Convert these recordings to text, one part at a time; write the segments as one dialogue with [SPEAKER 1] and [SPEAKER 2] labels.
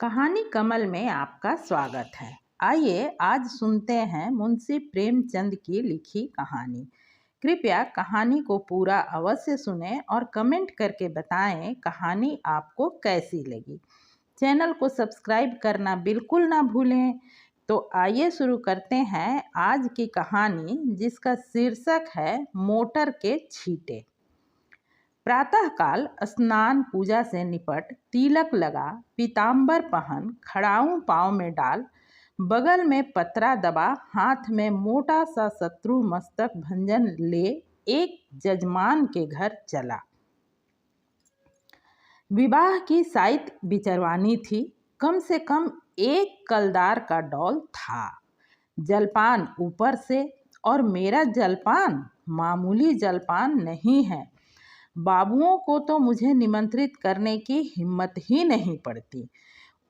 [SPEAKER 1] कहानी कमल में आपका स्वागत है। आइए आज सुनते हैं मुंशी प्रेमचंद की लिखी कहानी। कृपया कहानी को पूरा अवश्य सुनें और कमेंट करके बताएं कहानी आपको कैसी लगी। चैनल को सब्सक्राइब करना बिल्कुल ना भूलें। तो आइए शुरू करते हैं आज की कहानी, जिसका शीर्षक है मोटर के छींटे। प्रातःकाल स्नान पूजा से निपट, तिलक लगा, पीताम्बर पहन, खड़ाऊं पाँव में डाल, बगल में पत्रा दबा, हाथ में मोटा सा शत्रु मस्तक भंजन ले एक जजमान के घर चला। विवाह की साइत बिचरवानी थी। कम से कम एक कलदार का डौल था। जलपान ऊपर से, और मेरा जलपान मामूली जलपान नहीं है। बाबुओं को तो मुझे निमंत्रित करने की हिम्मत ही नहीं पड़ती।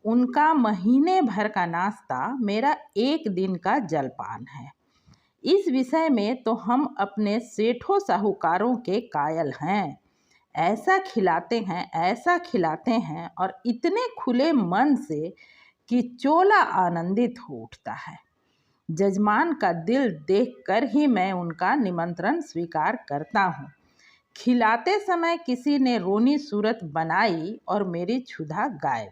[SPEAKER 1] उनका महीने भर का नाश्ता मेरा एक दिन का जलपान है। इस विषय में तो हम अपने सेठों साहूकारों के कायल हैं। ऐसा खिलाते हैं और इतने खुले मन से कि चोला आनंदित हो उठता है। जजमान का दिल देखकर ही मैं उनका निमंत्रण स्वीकार करता हूँ। खिलाते समय किसी ने रोनी सूरत बनाई और मेरी क्षुधा गायब।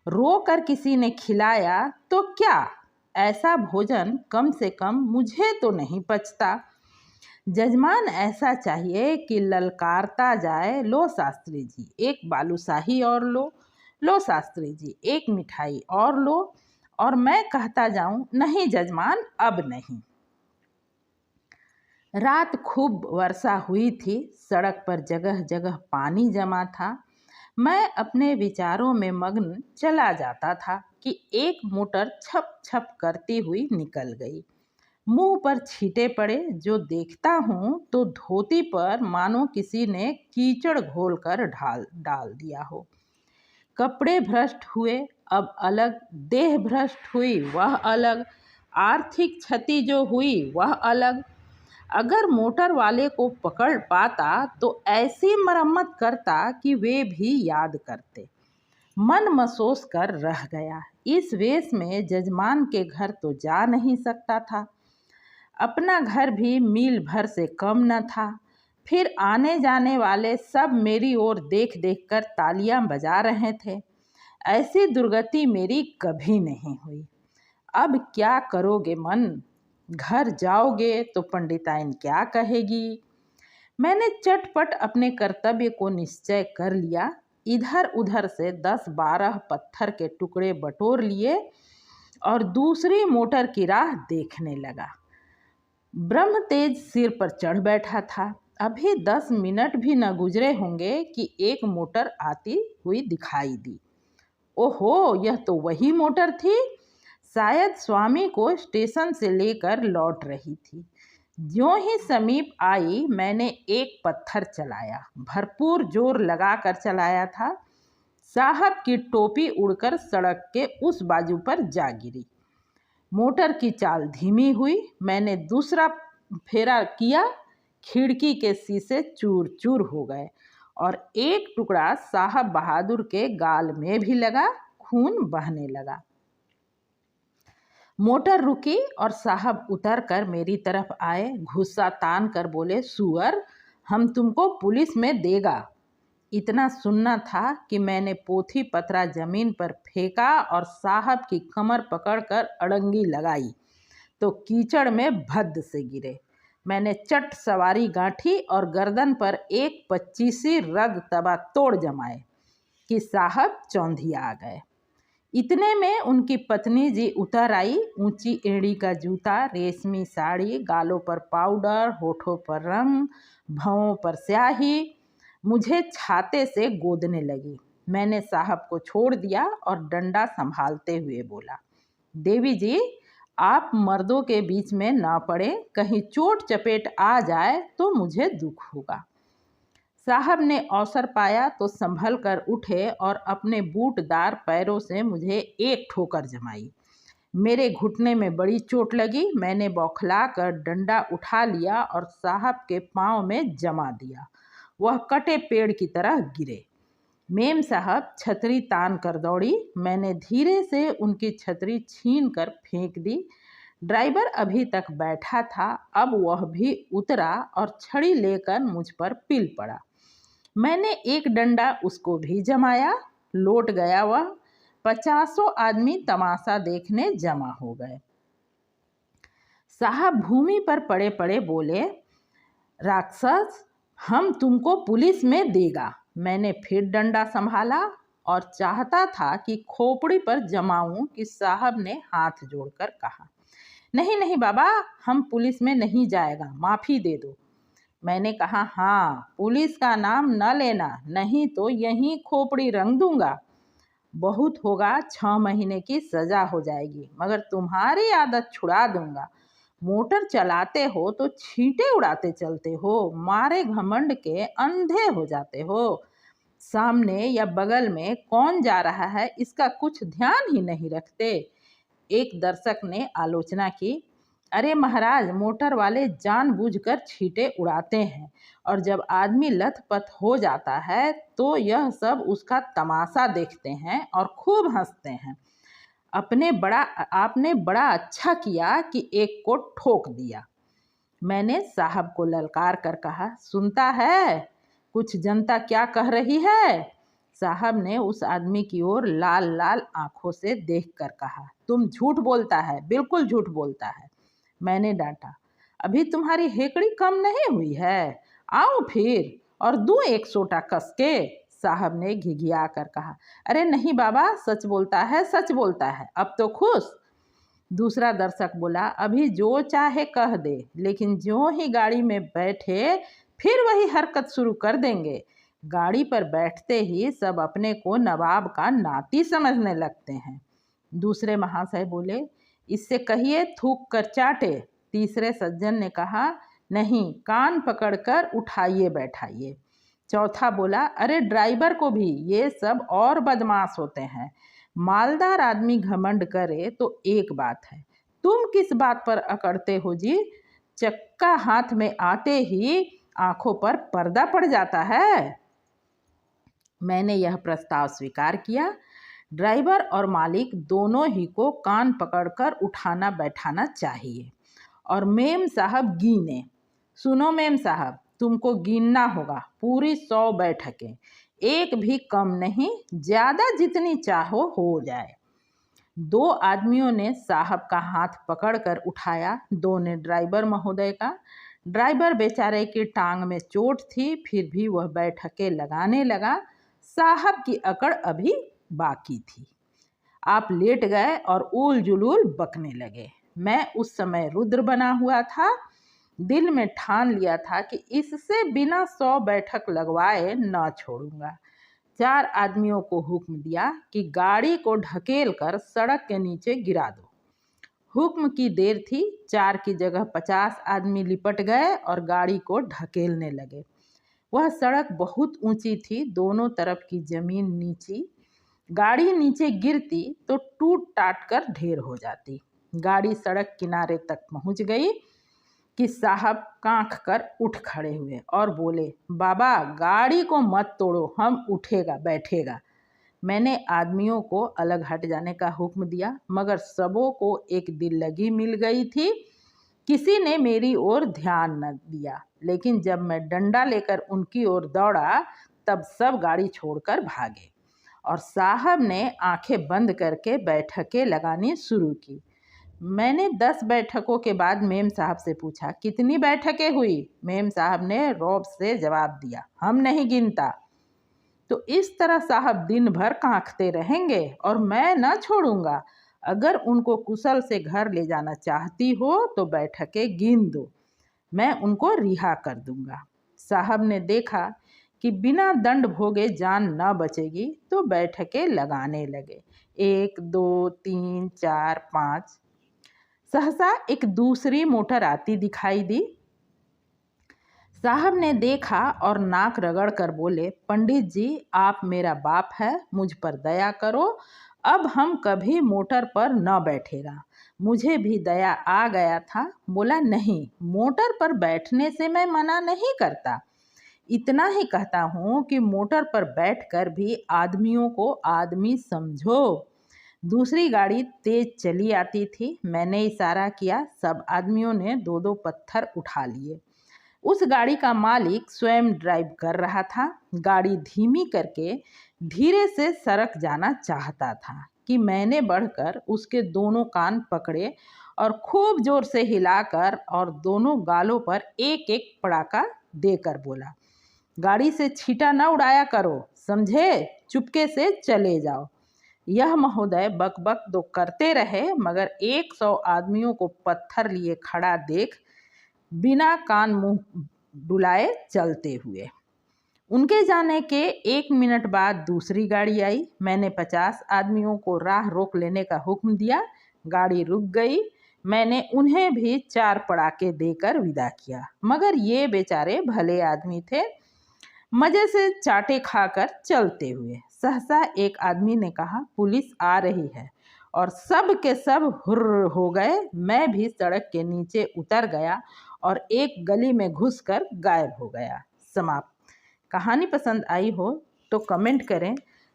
[SPEAKER 1] रो कर किसी ने खिलाया तो क्या, ऐसा भोजन कम से कम मुझे तो नहीं पचता। जजमान ऐसा चाहिए कि ललकारता जाए, लो शास्त्री जी एक बालूशाही और लो शास्त्री जी एक मिठाई और लो, और मैं कहता जाऊं नहीं जजमान अब नहीं। रात खूब वर्षा हुई थी। सड़क पर जगह जगह पानी जमा था। मैं अपने विचारों में मग्न चला जाता था कि एक मोटर छप छप करती हुई निकल गई। मुंह पर छींटे पड़े। जो देखता हूँ तो धोती पर मानो किसी ने कीचड़ घोलकर डाल दिया हो। कपड़े भ्रष्ट हुए, अब अलग। देह भ्रष्ट हुई, वह अलग। आर्थिक क्षति जो हुई वह अलग। अगर मोटर वाले को पकड़ पाता तो ऐसी मरम्मत करता कि वे भी याद करते। मन मसोस कर रह गया। इस वेश में जजमान के घर तो जा नहीं सकता था। अपना घर भी मील भर से कम न था। फिर आने जाने वाले सब मेरी ओर देख देख कर तालियां बजा रहे थे। ऐसी दुर्गति मेरी कभी नहीं हुई। अब क्या करोगे मन? घर जाओगे तो पंडिताइन क्या कहेगी? मैंने चटपट अपने कर्तव्य को निश्चय कर लिया। इधर उधर से 10-12 पत्थर के टुकड़े बटोर लिए और दूसरी मोटर की राह देखने लगा। ब्रह्म तेज सिर पर चढ़ बैठा था। अभी 10 मिनट भी न गुजरे होंगे कि एक मोटर आती हुई दिखाई दी। ओहो, यह तो वही मोटर थी। शायद स्वामी को स्टेशन से लेकर लौट रही थी। ज्यों ही समीप आई मैंने एक पत्थर चलाया। भरपूर जोर लगाकर चलाया था। साहब की टोपी उड़कर सड़क के उस बाजू पर जा गिरी। मोटर की चाल धीमी हुई। मैंने दूसरा फेरा किया। खिड़की के शीशे चूर चूर हो गए और एक टुकड़ा साहब बहादुर के गाल में भी लगा। खून बहने लगा। मोटर रुकी और साहब उतर कर मेरी तरफ आए। गुस्सा तान कर बोले, सुअर, हम तुमको पुलिस में देगा। इतना सुनना था कि मैंने पोथी पत्रा जमीन पर फेंका और साहब की कमर पकड़कर अड़ंगी लगाई तो कीचड़ में भद्द से गिरे। मैंने चट सवारी गांठी और गर्दन पर एक 25 रग तबा तोड़ जमाए कि साहब चौंधिया आ गए। इतने में उनकी पत्नी जी उतर आई। ऊंची एड़ी का जूता, रेशमी साड़ी, गालों पर पाउडर, होठों पर रंग, भौं पर स्याही, मुझे छाते से गोदने लगी। मैंने साहब को छोड़ दिया और डंडा संभालते हुए बोला, देवी जी, आप मर्दों के बीच में ना पड़े। कहीं चोट चपेट आ जाए तो मुझे दुख होगा। साहब ने अवसर पाया तो संभल कर उठे और अपने बूटदार पैरों से मुझे एक ठोकर जमाई। मेरे घुटने में बड़ी चोट लगी। मैंने बौखला कर डंडा उठा लिया और साहब के पांव में जमा दिया। वह कटे पेड़ की तरह गिरे। मेम साहब छतरी तान कर दौड़ी। मैंने धीरे से उनकी छतरी छीन कर फेंक दी। ड्राइवर अभी तक बैठा था, अब वह भी उतरा और छड़ी लेकर मुझ पर पील पड़ा। मैंने एक डंडा उसको भी जमाया। लौट गया वह। 50 आदमी तमाशा देखने जमा हो गए। साहब भूमि पर पड़े पड़े बोले, राक्षस, हम तुमको पुलिस में देगा। मैंने फिर डंडा संभाला और चाहता था कि खोपड़ी पर जमाऊं कि साहब ने हाथ जोड़कर कहा, नहीं नहीं बाबा, हम पुलिस में नहीं जाएगा, माफ़ी दे दो। मैंने कहा, हाँ, पुलिस का नाम न लेना, नहीं तो यहीं खोपड़ी रंग दूंगा। बहुत होगा 6 महीने की सज़ा हो जाएगी, मगर तुम्हारी आदत छुड़ा दूंगा। मोटर चलाते हो तो छींटे उड़ाते चलते हो, मारे घमंड के अंधे हो जाते हो। सामने या बगल में कौन जा रहा है इसका कुछ ध्यान ही नहीं रखते। एक दर्शक ने आलोचना की, अरे महाराज, मोटर वाले जानबूझकर छींटे उड़ाते हैं और जब आदमी लथपथ हो जाता है तो यह सब उसका तमाशा देखते हैं और खूब हंसते हैं। आपने बड़ा अच्छा किया कि एक को ठोक दिया। मैंने साहब को ललकार कर कहा, सुनता है कुछ जनता क्या कह रही है? साहब ने उस आदमी की ओर लाल लाल आंखों से देखकर कहा, तुम झूठ बोलता है, बिल्कुल झूठ बोलता है। मैंने डांटा, अभी तुम्हारी हेकड़ी कम नहीं हुई है, आऊं फिर और दूं एक सोटा कस के? साहब ने घिघिया कर कहा, अरे नहीं बाबा, सच बोलता है, सच बोलता है, अब तो खुश। दूसरा दर्शक बोला, अभी जो चाहे कह दे, लेकिन जो ही गाड़ी में बैठे फिर वही हरकत शुरू कर देंगे। गाड़ी पर बैठते ही सब अपने को नवाब का नाती समझने लगते हैं। दूसरे महाशय बोले, इससे कहिए थूक कर चाटे। तीसरे सज्जन ने कहा, नहीं, कान पकड़कर उठाइए बैठाइए। चौथा बोला, अरे ड्राइवर को भी, ये सब और बदमाश होते हैं। मालदार आदमी घमंड करे तो एक बात है, तुम किस बात पर अकड़ते हो जी? चक्का हाथ में आते ही आंखों पर पर्दा पड़ जाता है। मैंने यह प्रस्ताव स्वीकार किया। ड्राइवर और मालिक दोनों ही को कान पकड़कर उठाना बैठाना चाहिए। और मेम साहब गिने। सुनो मेम साहब, तुमको गिनना होगा, पूरी 100 बैठकें, एक भी कम नहीं, ज़्यादा जितनी चाहो हो जाए। 2 आदमियों ने साहब का हाथ पकड़कर उठाया, 2 ने ड्राइवर महोदय का। ड्राइवर बेचारे की टांग में चोट थी, फिर भी वह बैठकें लगाने लगा। साहब की अकड़ अभी बाकी थी। आप लेट गए और उल जुलूल बकने लगे। मैं उस समय रुद्र बना हुआ था। दिल में ठान लिया था कि इससे बिना 100 बैठक लगवाए न छोड़ूंगा। 4 आदमियों को हुक्म दिया कि गाड़ी को ढकेल कर सड़क के नीचे गिरा दो। हुक्म की देर थी, 4 की जगह 50 आदमी लिपट गए और गाड़ी को ढकेलने लगे। वह सड़क बहुत ऊंची थी, दोनों तरफ की जमीन नीची। गाड़ी नीचे गिरती तो टूट टाट कर ढेर हो जाती। गाड़ी सड़क किनारे तक पहुंच गई कि साहब कांख कर उठ खड़े हुए और बोले, बाबा, गाड़ी को मत तोड़ो, हम उठेगा बैठेगा। मैंने आदमियों को अलग हट जाने का हुक्म दिया, मगर सबों को एक दिल लगी मिल गई थी। किसी ने मेरी ओर ध्यान न दिया, लेकिन जब मैं डंडा लेकर उनकी ओर दौड़ा तब सब गाड़ी छोड़कर भागे और साहब ने आंखें बंद करके बैठकें लगानी शुरू की। मैंने 10 बैठकों के बाद मेम साहब से पूछा, कितनी बैठकें हुई? मेम साहब ने रौब से जवाब दिया, हम नहीं गिनता। तो इस तरह साहब दिन भर कांखते रहेंगे और मैं न छोड़ूंगा। अगर उनको कुशल से घर ले जाना चाहती हो तो बैठकें गिन दो, मैं उनको रिहा कर दूंगा। साहब ने देखा कि बिना दंड भोगे जान न बचेगी तो बैठकें लगाने लगे। 1, 2, 3, 4, 5। सहसा एक दूसरी मोटर आती दिखाई दी। साहब ने देखा और नाक रगड़ कर बोले, पंडित जी, आप मेरा बाप है, मुझ पर दया करो, अब हम कभी मोटर पर न बैठेगा। मुझे भी दया आ गया था। बोला, नहीं, मोटर पर बैठने से मैं मना नहीं करता। इतना ही कहता हूँ कि मोटर पर बैठकर भी आदमियों को आदमी समझो। दूसरी गाड़ी तेज चली आती थी। मैंने इशारा किया। सब आदमियों ने दो दो पत्थर उठा लिए। उस गाड़ी का मालिक स्वयं ड्राइव कर रहा था। गाड़ी धीमी करके धीरे से सड़क जाना चाहता था कि मैंने बढ़कर उसके दोनों कान पकड़े और खूब जोर से हिलाकर और दोनों गालों पर एक एक पड़ाका देकर बोला, गाड़ी से छींटा न उड़ाया करो, समझे? चुपके से चले जाओ। यह महोदय बकबक तो करते रहे, मगर 100 आदमियों को पत्थर लिए खड़ा देख बिना कान मुंह डुलाए चलते हुए। उनके जाने के 1 मिनट बाद दूसरी गाड़ी आई। मैंने 50 आदमियों को राह रोक लेने का हुक्म दिया। गाड़ी रुक गई। मैंने उन्हें भी 4 पड़ाके देकर विदा किया, मगर ये बेचारे भले आदमी थे, मजे से चाटे खाकर चलते हुए। सहसा एक आदमी ने कहा, पुलिस आ रही है, और सब के सब हुर्र हो गए। मैं भी सड़क के नीचे उतर गया और एक गली में घुसकर गायब हो गया। समाप्त। कहानी पसंद आई हो तो कमेंट करें।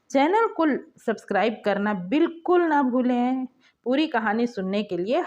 [SPEAKER 1] चैनल को सब्सक्राइब करना बिल्कुल ना भूलें। पूरी कहानी सुनने के लिए